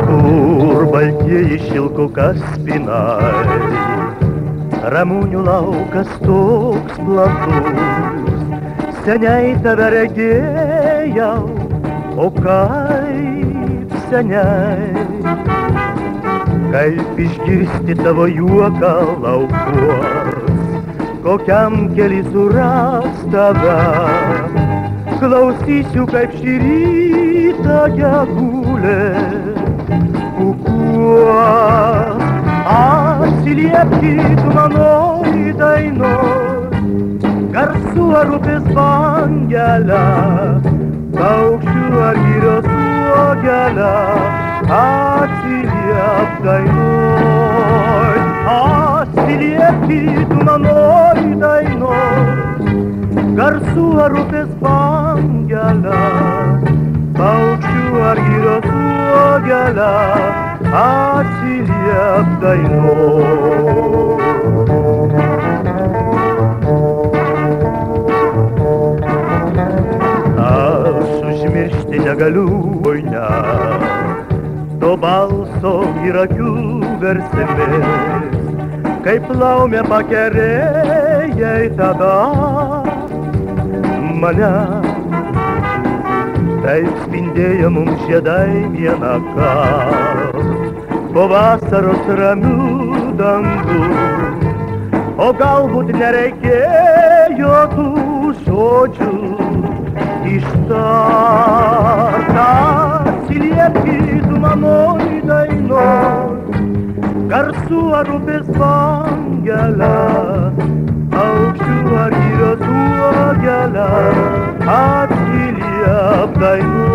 Kur baltieji šilkukas spinai, Ramunių laukas toks platus, seniai tave regėjau, o kaip seniai. Kaip išgirsti tavo juoką laukuos, kokiam keli suras tave. Klausysiu, kaip šį rytą gegulė kukuos. Atsiliepki tu manoj dainoj, garsu ar upės bangelę, paukščių ar girios uogelę. Atsiliep dainoj, atsiliepki tu manoj dainoj, garsu ar upės bangelę, paukščių ar girios uogelę. Atsiliep dainoj. Aš užmiršti negaliu, oi ne, to balso ir akių versmės, kaip laumė pakerėjai tada mane. Taip spindėjo mums žiedai vieną kartą po vasaros ramių dangų, o galbūt nereikėjo tų žodžių ištart. Atsiliepki tu manoj dainoj, garsu ar upės bangelę, paukščių ar girios uogelę. Atsiliep dainoj.